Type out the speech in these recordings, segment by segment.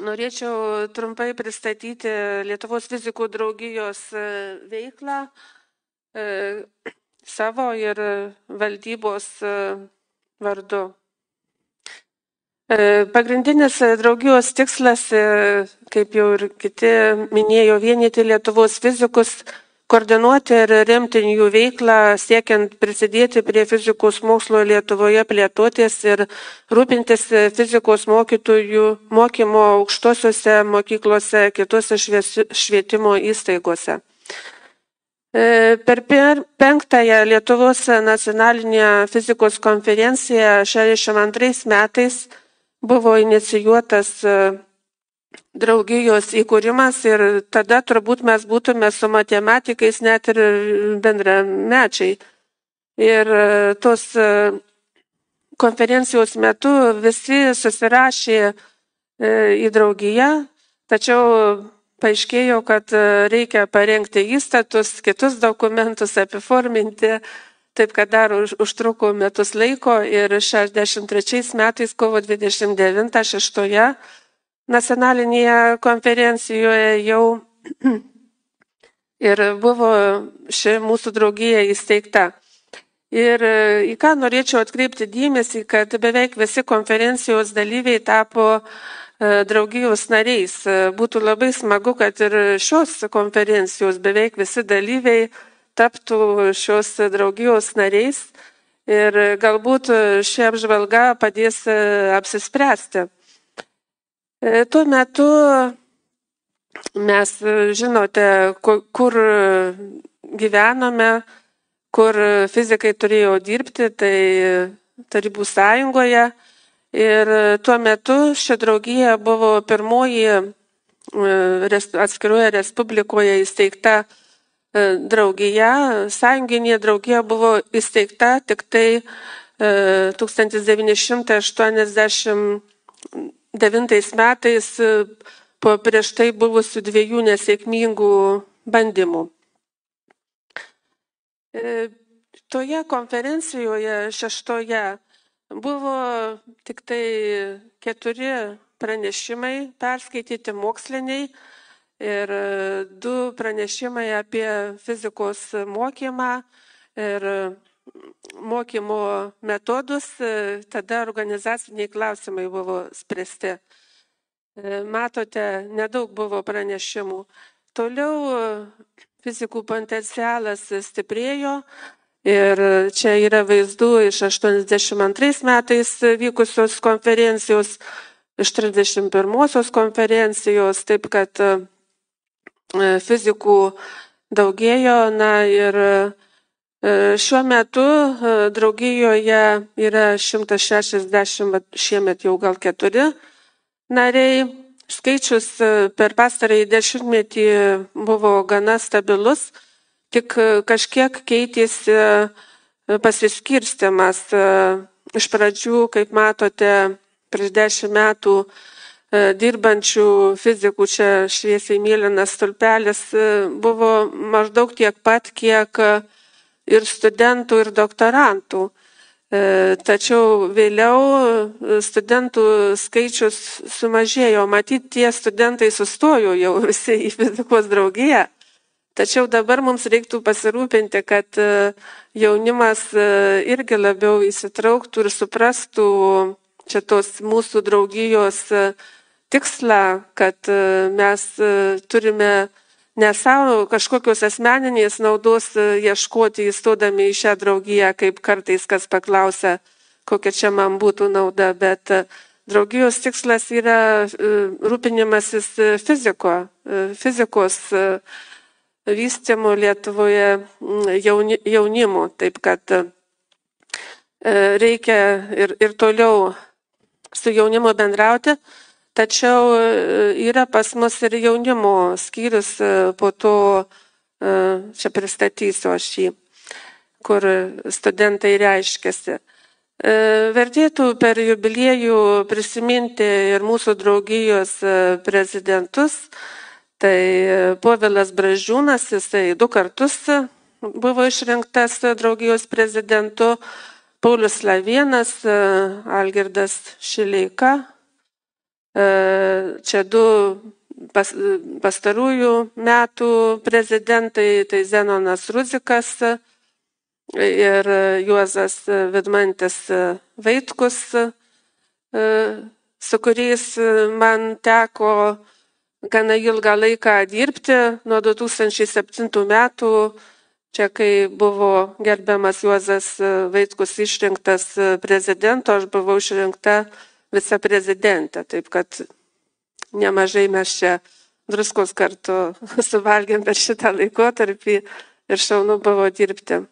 Norėčiau trumpai pristatyti Lietuvos fizikų draugijos veiklą savo ir valdybos vardu. Pagrindinis draugijos tikslas, kaip jau ir kiti minėjo, vienyti Lietuvos fizikus, koordinuoti ir remti jų veiklą, siekiant prisidėti prie fizikos mokslo Lietuvoje plėtotės ir rūpintis fizikos mokytojų mokymo aukštosiuose mokyklose, kitose švietimo įstaigose. Per 5-ąją Lietuvos nacionalinę fizikos konferenciją 62 metais buvo inicijuotas draugijos įkūrimas ir tada turbūt mes būtume su matematikais net ir bendramečiai. Ir tos konferencijos metu visi susirašė į draugiją, tačiau paaiškėjo, kad reikia parengti įstatus, kitus dokumentus apiforminti, taip kad dar užtruko metus laiko ir 63 metais kovo 29-6 nacionalinėje konferencijoje jau ir buvo ši mūsų draugija įsteigta. Ir į ką norėčiau atkreipti dėmesį, kad beveik visi konferencijos dalyviai tapo draugijos nariais. Būtų labai smagu, kad ir šios konferencijos beveik visi dalyviai taptų šios draugijos nariais ir galbūt ši apžvalga padės apsispręsti. Tuo metu mes žinote, kur gyvenome, kur fizikai turėjo dirbti, tai Tarybų sąjungoje. Ir tuo metu ši draugija buvo pirmoji atskiroje respublikoje įsteigta draugija. Sąjunginė draugija buvo įsteigta tik tai 1989 metais po prieš tai buvusių 2 nesėkmingų bandymų. Toje konferencijoje 6 buvo tik tai 4 pranešimai perskaityti moksliniai ir 2 pranešimai apie fizikos mokymą ir mokymo metodus, tada organizaciniai klausimai buvo spręsti. Matote, nedaug buvo pranešimų. Toliau fizikų potencialas stiprėjo ir čia yra vaizdų iš 82 metais vykusios konferencijos, iš 31 konferencijos, taip kad fizikų daugėjo, ir šiuo metu draugijoje yra 160, šiemet jau gal 4 nariai. Skaičius per pastarąjį 10-metį buvo gana stabilus, tik kažkiek keitėsi pasiskirstimas. Iš pradžių, kaip matote, prieš 10 metų dirbančių fizikų, čia šviesiai mėlynas stulpelis, buvo maždaug tiek pat, kiek ir studentų, ir doktorantų. Tačiau vėliau studentų skaičius sumažėjo. Matyt, tie studentai sustojo jau visi į fizikos draugiją. Tačiau dabar mums reiktų pasirūpinti, kad jaunimas irgi labiau įsitrauktų ir suprastų čia tos mūsų draugijos tikslą, kad mes turime ne savo kažkokios asmeninės naudos ieškoti įstodami į šią draugiją, kaip kartais kas paklausia, kokia čia man būtų nauda, bet draugijos tikslas yra rūpinimasis fizikos vystymu Lietuvoje jaunimu, taip kad reikia ir toliau su jaunimu bendrauti. Tačiau yra pas mus ir jaunimo skyrius, po to čia pristatysiu aš jį, kur studentai reiškiasi. Vertėtų per jubiliejų prisiminti ir mūsų draugijos prezidentus. Tai Povilas Bražiūnas, jisai 2 kartus buvo išrinktas draugijos prezidentu, Paulius Lavėnas, Algirdas Šileika, Čia du pastarųjų metų prezidentai, tai Zenonas Rudzikas ir Juozas Vidmantis Vaitkus, su kuriais man teko gana ilgą laiką dirbti nuo 2007 metų, čia kai buvo gerbiamas Juozas Vaitkus išrinktas prezidento, aš buvau išrinkta viceprezidentė, taip kad nemažai mes čia druskos kartu suvalgėm per šitą laikotarpį ir šaunu buvo dirbti.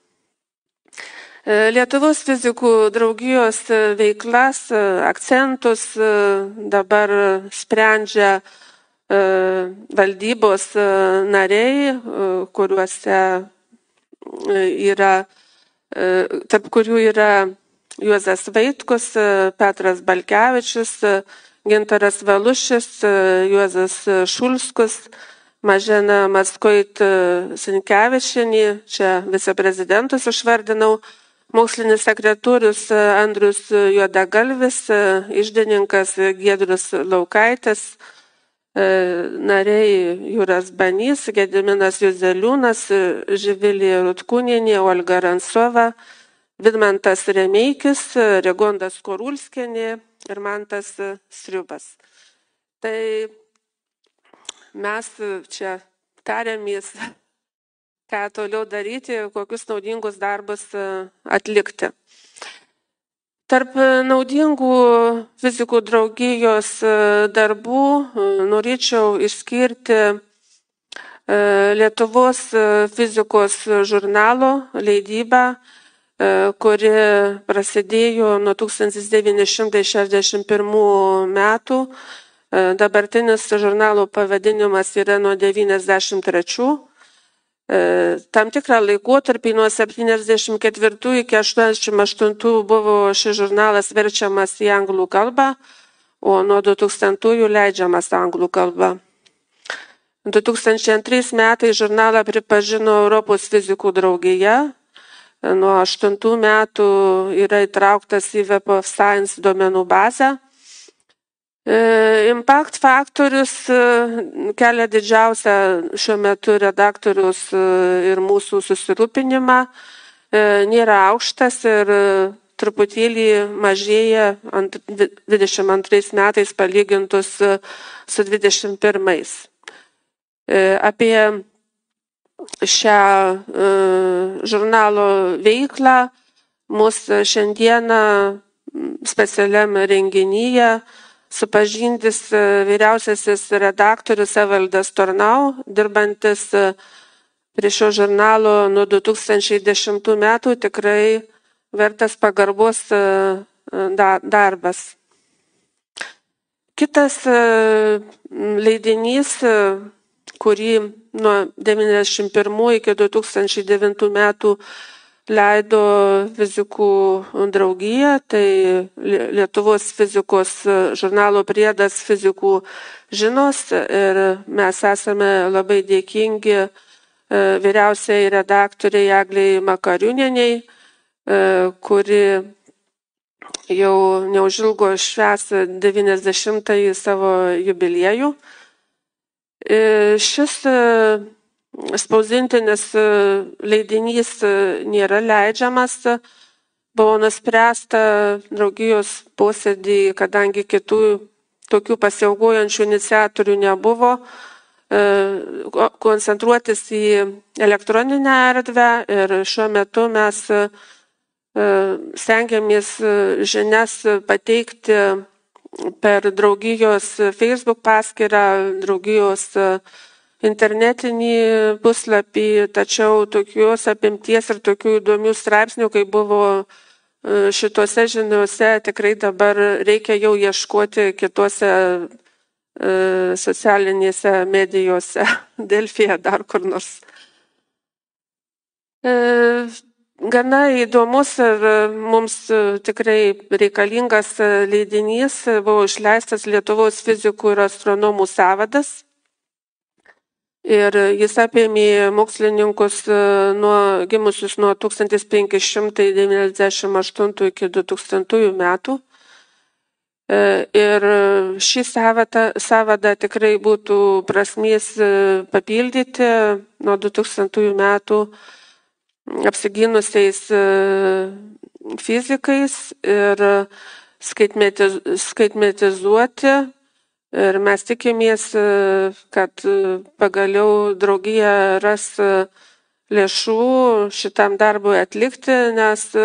Lietuvos fizikų draugijos veiklas, akcentus dabar sprendžia valdybos nariai, kuriuose yra, tarp kurių yra Juozas Vaitkus, Petras Balkevičius, Gintaras Valušis, Juozas Šulskus, Mažena Mackoit Sinkevičienė, čia viceprezidentus išvardinau, mokslinis sekretorius Andrius Juodagalvis, iždininkas Giedrius Laukaitis, nariai Jūras Banys, Gediminas Juzeliūnas, Živilė Rutkūnienė, Olga Ransova, Vidmantas Remeikis, Regondas Korulskienė ir Mantas Sriubas. Tai mes čia tarėmės, ką toliau daryti, kokius naudingus darbus atlikti. Tarp naudingų fizikų draugijos darbų norėčiau išskirti Lietuvos fizikos žurnalo leidybą, kuri prasidėjo nuo 1961 metų. Dabartinis žurnalo pavadinimas yra nuo 1993. Tam tikrą laikotarpį nuo 1974 iki 1988 buvo šis žurnalas verčiamas į anglų kalbą, o nuo 2000 leidžiamas anglų kalba. 2002 metais žurnalą pripažino Europos fizikų draugija. Nuo 2008 metų yra įtrauktas į Web of Science duomenų bazę. Impact faktorius kelia didžiausią šiuo metu redaktorius ir mūsų susirūpinimą. Nėra aukštas ir truputėlį mažėja 22 metais palygintus su 21. Apie šią žurnalo veiklą mūsų šiandieną specialiam renginyje supažindys vyriausiasis redaktorius Evaldas Tornau, dirbantis prie šio žurnalo nuo 2010 metų, tikrai vertas pagarbos darbas. Kitas leidinys, kurį nuo 1991 iki 2009 metų leido fizikų draugija, tai Lietuvos fizikos žurnalo priedas Fizikų žinios, ir mes esame labai dėkingi vyriausiai redaktoriai Eglei Makariūnienei, kuri jau neužilgo švęs 90-ąjį savo jubiliejų. Šis spausdintinis leidinys nėra leidžiamas. Buvo nuspręsta draugijos posėdį, kadangi kitų tokių pasiaukojančių iniciatorių nebuvo, koncentruotis į elektroninę erdvę, ir šiuo metu mes stengiamės žinias pateikti per draugijos Facebook paskyrą, draugijos internetinį puslapį, tačiau tokios apimties ir tokių įdomių straipsnių, kai buvo šitose žiniuose, tikrai dabar reikia jau ieškoti kitose socialinėse medijose, Delfyje, dar kur nors. Gana įdomus ir mums tikrai reikalingas leidinys buvo išleistas Lietuvos fizikų ir astronomų sąvadas. Ir jis apėmė mokslininkus gimusius nuo 1598 iki 2000 metų. Ir šį sąvadą tikrai būtų prasmės papildyti nuo 2000 metų apsigynusiais fizikais ir skaitmetizuoti. Ir mes tikimės, kad pagaliau draugija ras lėšų šitam darbui atlikti, nes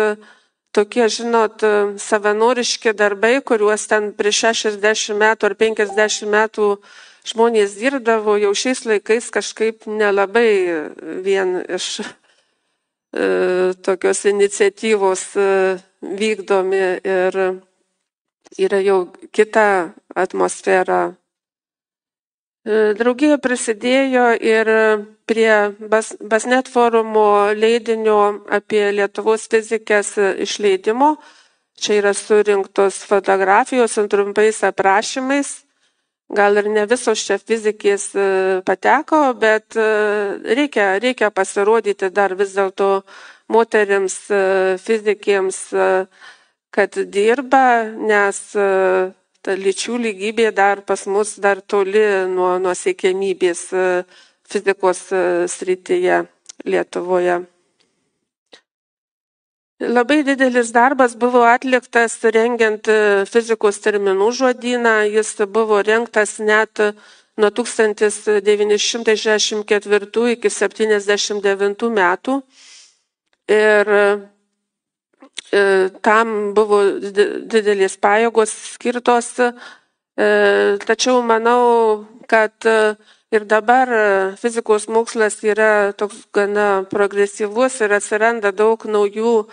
tokie, žinot, savanoriški darbai, kuriuos ten prieš 60 metų ar 50 metų žmonės dirbdavo, jau šiais laikais kažkaip nelabai vien iš tokios iniciatyvos vykdomi ir yra jau kita atmosfera. Draugija prisidėjo ir prie Basnet forumo leidinio apie Lietuvos fizikės išleidimo. Čia yra surinktos fotografijos su trumpais aprašymais. Gal ir ne visos čia fizikės pateko, bet reikia pasirodyti dar vis dėlto moterims fizikėms, kad dirba, nes ta lyčių lygybė dar pas mus dar toli nuo siekiamybės fizikos srityje Lietuvoje. Labai didelis darbas buvo atliktas rengiant fizikos terminų žodyną. Jis buvo rengtas net nuo 1964 iki 1979 metų. Ir tam buvo didelės pajėgos skirtos. Tačiau manau, kad ir dabar fizikos mokslas yra toks gana progresyvus ir atsiranda daug naujų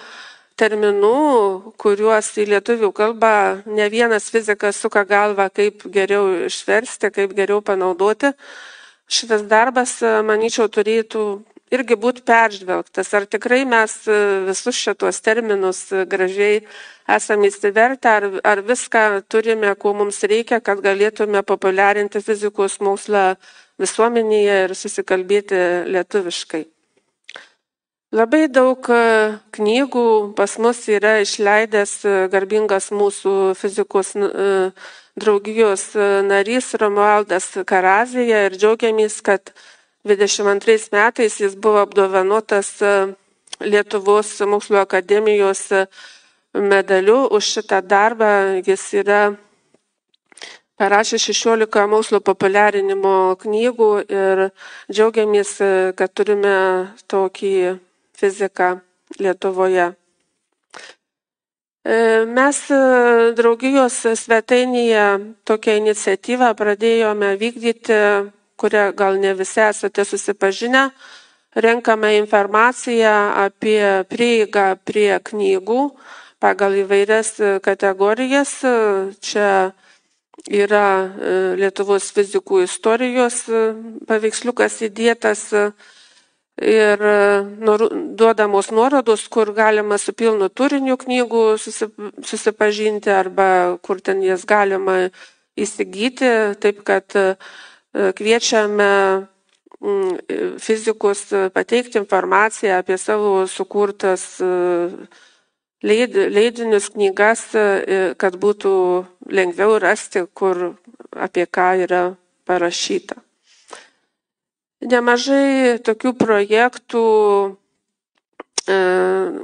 terminų, kuriuos į lietuvių kalbą ne vienas fizikas suka galvą, kaip geriau išversti, kaip geriau panaudoti. Šitas darbas, manyčiau, turėtų irgi būti peržvelgtas. Ar tikrai mes visus šitos terminus gražiai esame įsivertę, ar viską turime, ko mums reikia, kad galėtume populiarinti fizikos mokslą visuomenėje ir susikalbėti lietuviškai. Labai daug knygų pas mus yra išleidęs garbingas mūsų fizikos draugijos narys Romualdas Karazija ir džiaugiamės, kad 22 metais jis buvo apdovanotas Lietuvos mokslo akademijos medaliu už šitą darbą. Jis yra parašė 16 mokslo populiarinimo knygų ir džiaugiamės, kad turime tokį fiziką Lietuvoje. Mes draugijos svetainėje tokią iniciatyvą pradėjome vykdyti, kurią gal ne visi esate susipažinę. Renkame informaciją apie prieigą prie knygų pagal įvairias kategorijas. Čia yra Lietuvos fizikų istorijos paveiksliukas įdėtas ir duodamos nuorodos, kur galima su pilnu turiniu knygų susipažinti arba kur ten jas galima įsigyti. Taip kad kviečiame fizikus pateikti informaciją apie savo sukurtas leidinius, knygas, kad būtų lengviau rasti, kur apie ką yra parašyta. Nemažai tokių projektų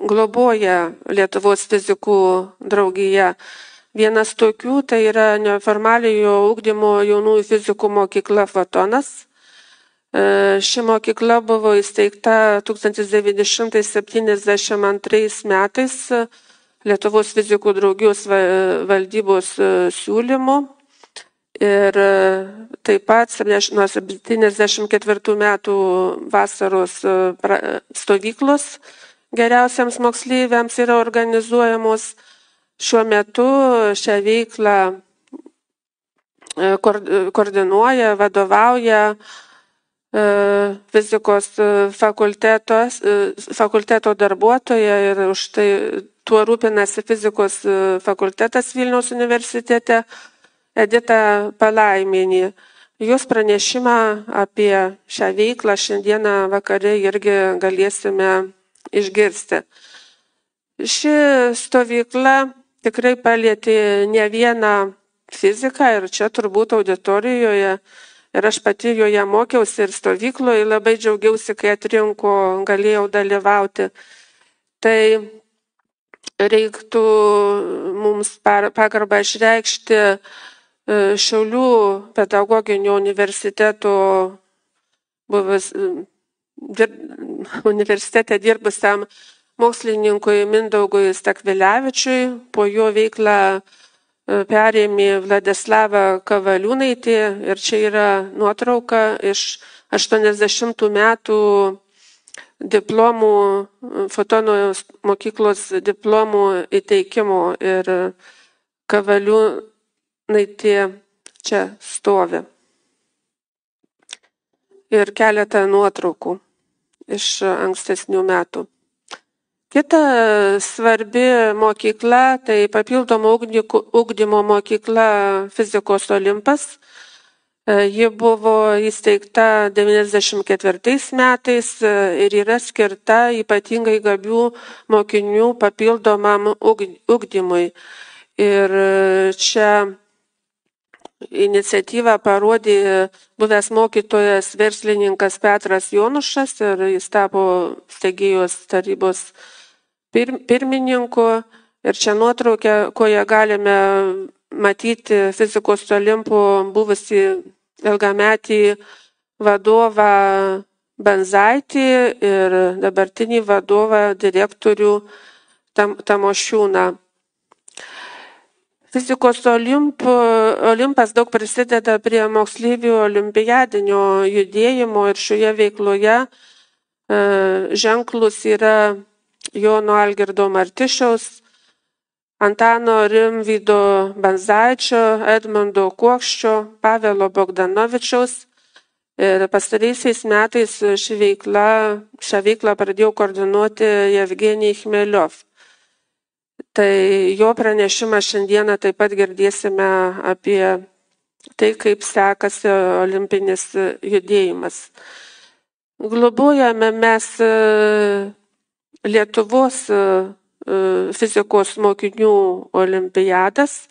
globoja Lietuvos fizikų draugija. Vienas tokių tai yra neformaliojo ugdymo jaunųjų fizikų mokykla Fotonas. Ši mokykla buvo įsteigta 1972 metais Lietuvos fizikų draugijos valdybos siūlymu. Ir taip pat nuo 1974 metų vasaros stovyklos geriausiams moksleiviams yra organizuojamos. Šiuo metu šią veiklą koordinuoja, vadovauja fizikos fakulteto darbuotoja ir už tai tuo rūpinasi fizikos fakultetas Vilniaus universitete Edita Palaimienė. Jos pranešimą apie šią veiklą šiandieną vakare irgi galėsime išgirsti. Ši stovykla tikrai palietė ne vieną fiziką ir čia turbūt auditorijoje ir aš pati joje mokiausi ir stovykloje labai džiaugiausi, kai atrinko, galėjau dalyvauti. Tai reiktų mums pagarbą išreikšti Šiaulių pedagoginio universiteto universitete dirbusiam mokslininkui Mindaugui Stakvilevičiui. Po jo veiklą perėmė Vladislava Kavaliūnaitė ir čia yra nuotrauka iš 80 metų diplomų, Fotono mokyklos diplomų įteikimo ir Kavaliūnaitė čia stovi. Ir keletą nuotraukų iš ankstesnių metų. Kita svarbi mokykla, tai papildomo ugdymo mokykla Fizikos Olimpas. Ji buvo įsteigta 94 metais ir yra skirta ypatingai gabių mokinių papildomam ugdymui. Ir čia iniciatyvą parodė buvęs mokytojas verslininkas Petras Jonušas ir jis tapo steigėjos tarybos pirmininku. Ir čia nuotraukę, koje galime matyti Fizikos Olimpo buvusi ilgametį vadovą Banzaitį ir dabartinį vadovą direktorių Tamošiūną. Fizikos Olimpas daug prisideda prie moksleivių olimpiadinio judėjimo ir šioje veikloje ženklus yra Jono Algirdo Martišiaus, Antano Rimvydo Banzaičio, Edmundo Kuokščio, Pavelo Bogdanovičiaus. Ir pastaraisiais metais šią veiklą pradėjo koordinuoti Jevgenij Chmeliov. Tai jo pranešimą šiandieną taip pat girdėsime apie tai, kaip sekasi olimpinis judėjimas. Globojame mes Lietuvos fizikos mokinių olimpiadas,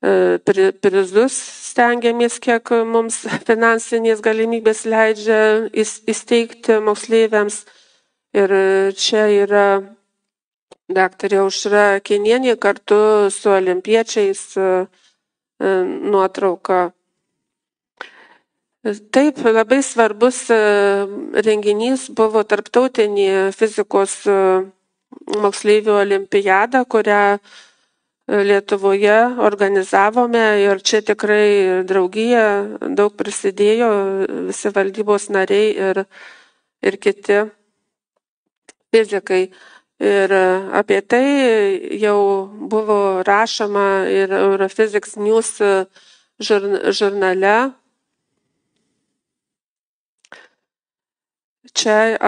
prizus stengiamės, kiek mums finansinės galimybės leidžia įsteigti moksleiviams. Ir čia yra daktarė Aušra Kinienė kartu su olimpiečiais nuotrauka. Taip, labai svarbus renginys buvo tarptautinė fizikos moksleivių olimpiada, kurią Lietuvoje organizavome ir čia tikrai draugija daug prisidėjo, visi valdybos nariai ir kiti fizikai. Ir apie tai jau buvo rašoma ir Europhysics News žurnale. Čia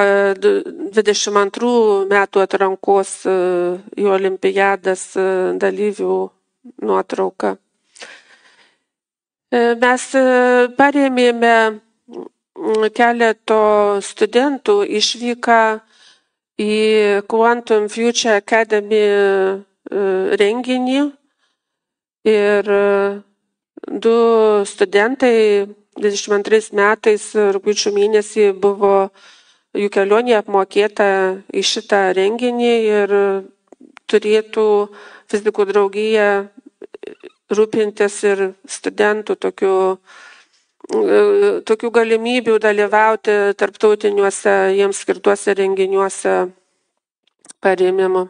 22 metų atrankos į olimpiadas dalyvių nuotrauka. Mes parėmėme keleto studentų išvyką į Quantum Future Academy renginį ir 2 studentai 22 metais rugpjūčio mėnesį buvo jų kelionė apmokėta į šitą renginį ir turėtų fizikų draugija rūpintis ir studentų tokių galimybių dalyvauti tarptautiniuose jiems skirtuose renginiuose parėmimu.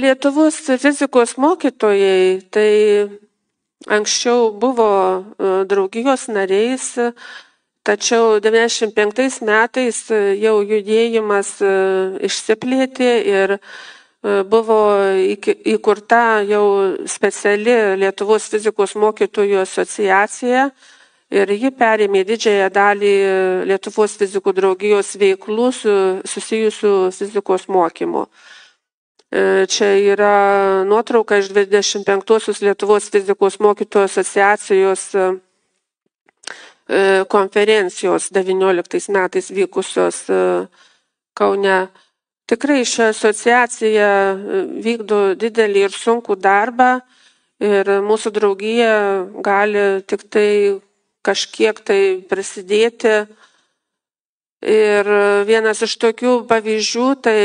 Lietuvos fizikos mokytojai tai anksčiau buvo draugijos nariais, tačiau 95 metais jau judėjimas išsiplėtė ir buvo įkurta jau speciali Lietuvos fizikos mokytojų asociacija ir ji perėmė didžiąją dalį Lietuvos fizikų draugijos veiklų susijusių fizikos mokymu. Čia yra nuotrauka iš 25-osios Lietuvos fizikos mokytojų asociacijos konferencijos 19 metais vykusios Kaune. Tikrai ši asociacija vykdo didelį ir sunkų darbą ir mūsų draugija gali tik tai kažkiek tai prisidėti. Ir vienas iš tokių pavyzdžių, tai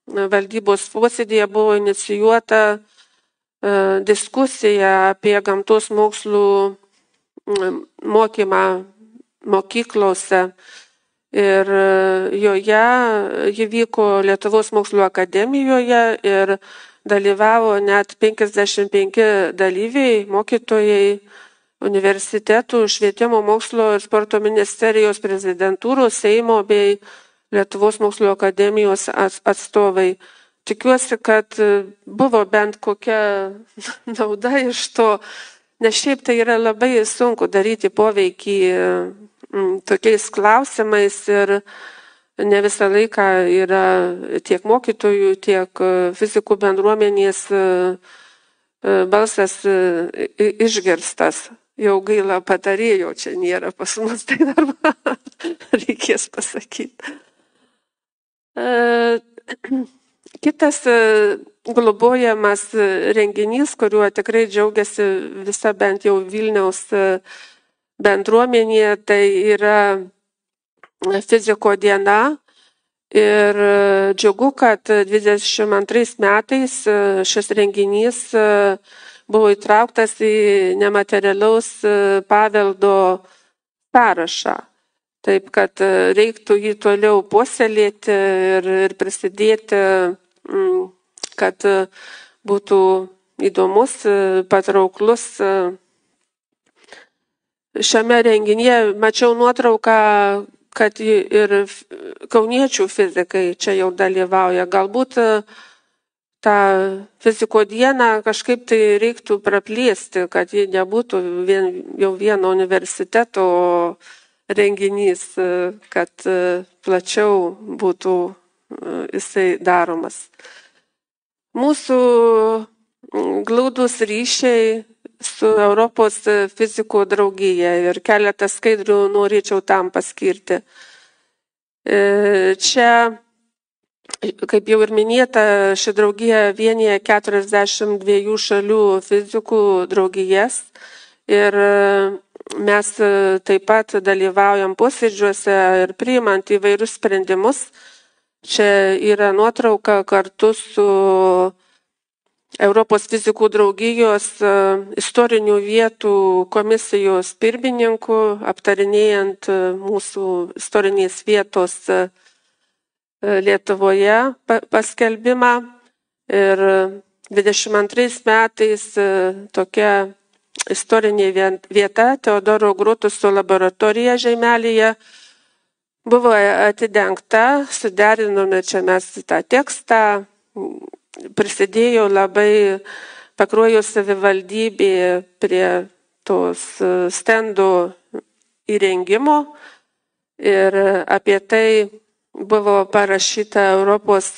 valdybos posėdėje buvo inicijuota diskusija apie gamtos mokslų mokymą mokyklose. Ir joje ji vyko Lietuvos mokslo akademijoje ir dalyvavo net 55 dalyviai, mokytojai, universitetų, švietimo mokslo ir sporto ministerijos, prezidentūros, Seimo bei Lietuvos mokslo akademijos atstovai. Tikiuosi, kad buvo bent kokia nauda iš to, nes šiaip tai yra labai sunku daryti poveikį tokiais klausimais ir ne visą laiką yra tiek mokytojų, tiek fizikų bendruomenės balsas išgirstas. Jau gaila patarėjo, čia nėra pas mus, tai dar reikės pasakyti. Kitas globojamas renginys, kuriuo tikrai džiaugiasi visa bent jau Vilniaus bendruomenė, tai yra fiziko diena. Ir džiugu, kad 22 metais šis renginys buvo įtrauktas į nematerialaus paveldo sąrašą. Taip, kad reiktų jį toliau puoselėti ir prisidėti, kad būtų įdomus, patrauklus. Šiame renginyje mačiau nuotrauką, kad ir kauniečių fizikai čia jau dalyvauja. Galbūt tą fiziko dieną kažkaip tai reiktų praplėsti, kad ji nebūtų jau vieno universiteto renginys, kad plačiau būtų jisai daromas. Mūsų glaudus ryšiai su Europos fizikų draugija ir keletą skaidrių norėčiau tam paskirti. Čia, kaip jau ir minėta, ši draugija vienyje 42 šalių fizikų draugijas ir mes taip pat dalyvaujam posėdžiuose ir priimant įvairius sprendimus. Čia yra nuotrauka kartu su Europos fizikų draugijos istorinių vietų komisijos pirmininku, aptarinėjant mūsų istorinės vietos Lietuvoje paskelbimą. Ir 22 metais tokia istorinė vieta, Teodoro Grutuso laboratorija Žeimelyje, buvo atidengta, suderinome čia mes tą tekstą, prisidėjo labai Pakruojo savivaldybė prie tos stendų įrengimo ir apie tai buvo parašyta Europos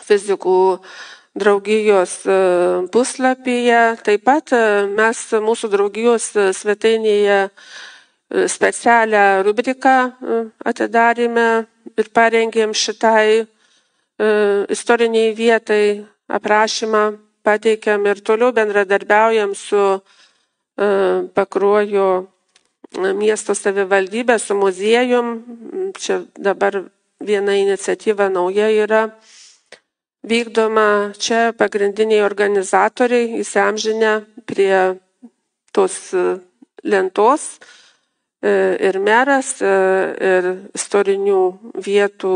fizikų draugijos puslapyje. Taip pat mes mūsų draugijos svetainėje specialią rubriką atidarėme ir parengėm šitai istoriniai vietai aprašymą, pateikėm ir toliau bendradarbiaujam su Pakruojo miesto savivaldybė, su muziejum. Čia dabar viena iniciatyva nauja yra vykdoma. Čia pagrindiniai organizatoriai įsiamžinę prie tos lentos ir meras, ir istorinių vietų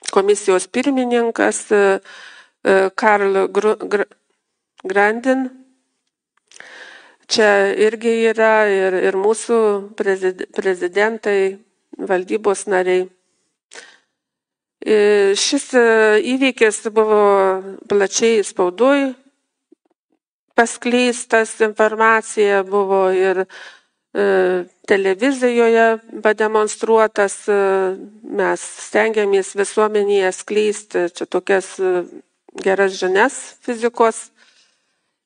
komisijos pirmininkas Karl Grandin. Čia irgi yra ir mūsų prezidentai, valdybos nariai. Šis įvykis buvo plačiai spaudoj paskleistas, informacija buvo ir televizijoje pademonstruotas. Mes stengiamės visuomenėje skleisti čia tokias geras žinias fizikos.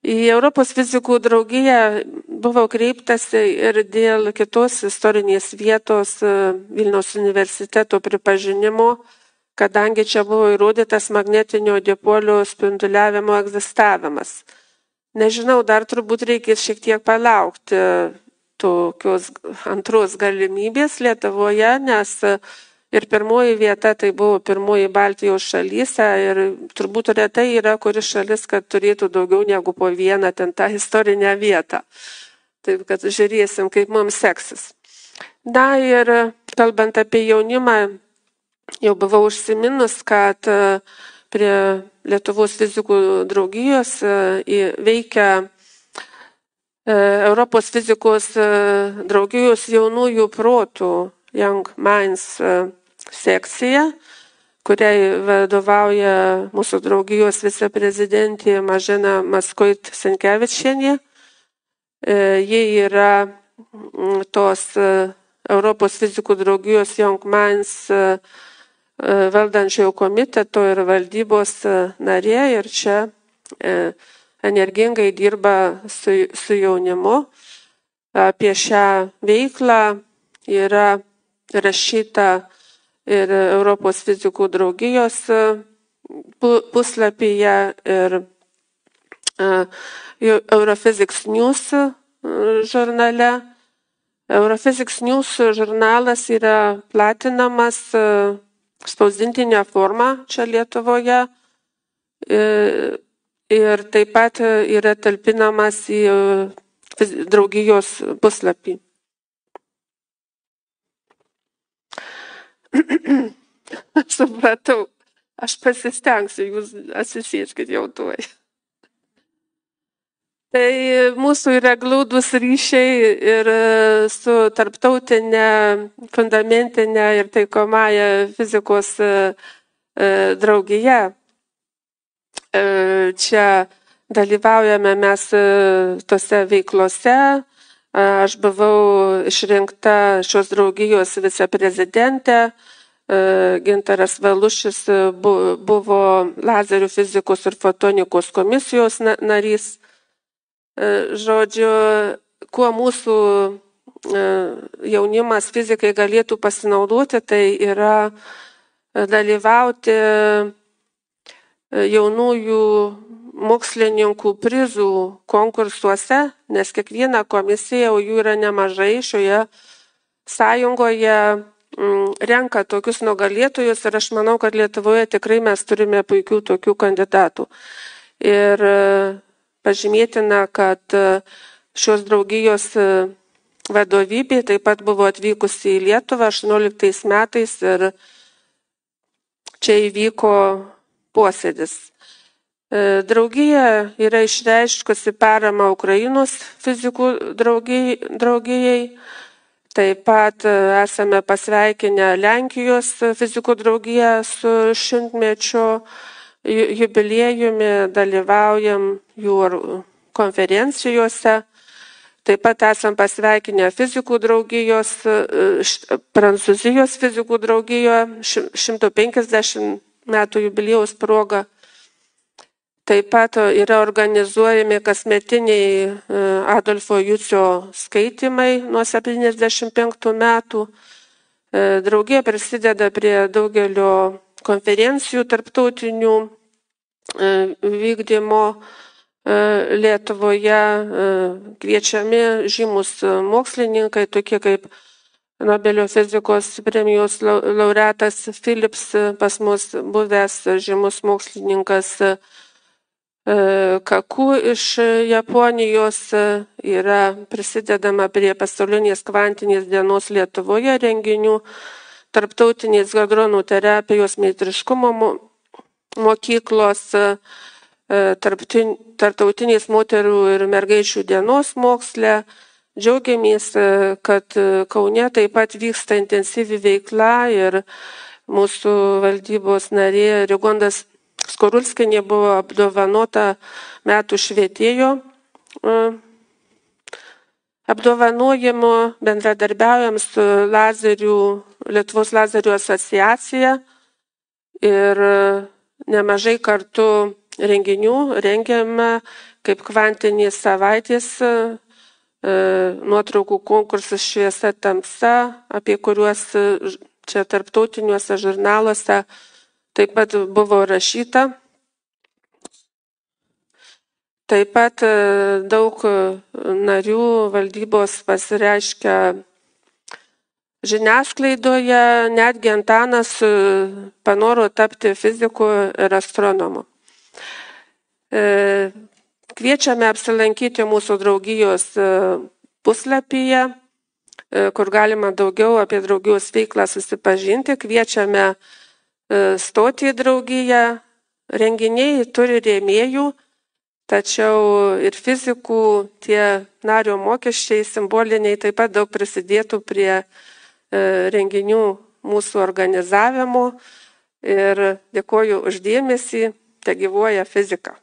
Į Europos fizikų draugiją buvo kreiptasi ir dėl kitos istorinės vietos Vilniaus universiteto pripažinimo, kadangi čia buvo įrodytas magnetinio dipolio spinduliavimo egzistavimas. Nežinau, dar turbūt reikės šiek tiek palaukti tokios antros galimybės Lietuvoje, nes ir pirmoji vieta tai buvo pirmoji Baltijos šalyse ir turbūt retai yra kuri šalis, kad turėtų daugiau negu po vieną ten tą istorinę vietą. Taip, kad žiūrėsim, kaip mums seksis. Na ir kalbant apie jaunimą, jau buvau užsiminus, kad prie Lietuvos fizikų draugijos veikia Europos fizikos draugijos jaunųjų protų Young Minds sekcija, kuriai vadovauja mūsų draugijos viceprezidentė Mažena Maskoit-Senkevičienė. Ji yra tos Europos fizikų draugijos Young Minds valdančiojo komiteto ir valdybos narė ir čia energingai dirba su jaunimu. Apie šią veiklą yra rašyta ir Europos fizikų draugijos puslapyje ir Europhysics News žurnale. Europhysics News žurnalas yra platinamas spausdintinė forma čia Lietuvoje ir taip pat yra talpinamas į draugijos puslapį. Supratau, aš pasistengsiu, jūs atsisėskit jau tuoj. Tai mūsų yra glaudus ryšiai ir su tarptautinė, fundamentinė ir taikomąja fizikos draugija. Čia dalyvaujame mes tose veiklose. Aš buvau išrinkta šios draugijos viceprezidentė. Gintaras Valušis buvo lazerių fizikos ir fotonikos komisijos narys. Žodžiu, kuo mūsų jaunimas fizikai galėtų pasinaudoti, tai yra dalyvauti jaunųjų mokslininkų prizų konkursuose, nes kiekviena komisija, o jų yra nemažai šioje sąjungoje, renka tokius nugalėtojus ir aš manau, kad Lietuvoje tikrai mes turime puikių tokių kandidatų. Ir pažymėtina, kad šios draugijos vadovybė taip pat buvo atvykusi į Lietuvą 18 metais ir čia įvyko posėdis. Draugija yra išreiškusi paramą Ukrainos fizikų draugijai. Taip pat esame pasveikinę Lenkijos fizikų draugiją su šimtmečio jubiliejumi, dalyvaujam jų konferencijose. Taip pat esam pasveikinę fizikų draugijos, Prancūzijos fizikų draugijoje 150 metų jubiliejaus proga. Taip pat yra organizuojami kasmetiniai Adolfo Jucio skaitymai nuo 75 metų. Draugija prisideda prie daugelio konferencijų tarptautinių vykdymo Lietuvoje. Kviečiami žymus mokslininkai, tokie kaip Nobelio fizikos premijos laureatas Phillips, pas mus buvęs žymus mokslininkas Kaku iš Japonijos, yra prisidedama prie pasaulinės kvantinės dienos Lietuvoje renginių, tarptautinės hadronų terapijos meistriškumo mokyklos, tarptautinės moterų ir mergaičių dienos moksle. Džiaugiamės, kad Kaune taip pat vyksta intensyvi veikla ir mūsų valdybos narė Rigondas Skorulskienė buvo apdovanota metų švietėjo apdovanojimu. Bendradarbiaujam su Lietuvos lazerių asociacija ir nemažai kartų renginių rengiame kaip kvantinės savaitės, nuotraukų konkursas Šviesa tamsa, apie kuriuos čia tarptautiniuose žurnaluose taip pat buvo rašyta. Taip pat daug narių valdybos pasireiškia žiniasklaidoje, netgi Antanas panoro tapti fiziku ir astronomu. Kviečiame apsilankyti mūsų draugijos puslapyje, kur galima daugiau apie draugijos veiklą susipažinti. Kviečiame stoti į draugiją. Renginiai turi rėmėjų, tačiau ir fizikų tie nario mokesčiai simboliniai taip pat daug prisidėtų prie renginių mūsų organizavimo. Ir dėkoju už dėmesį, tegyvuoja fizika.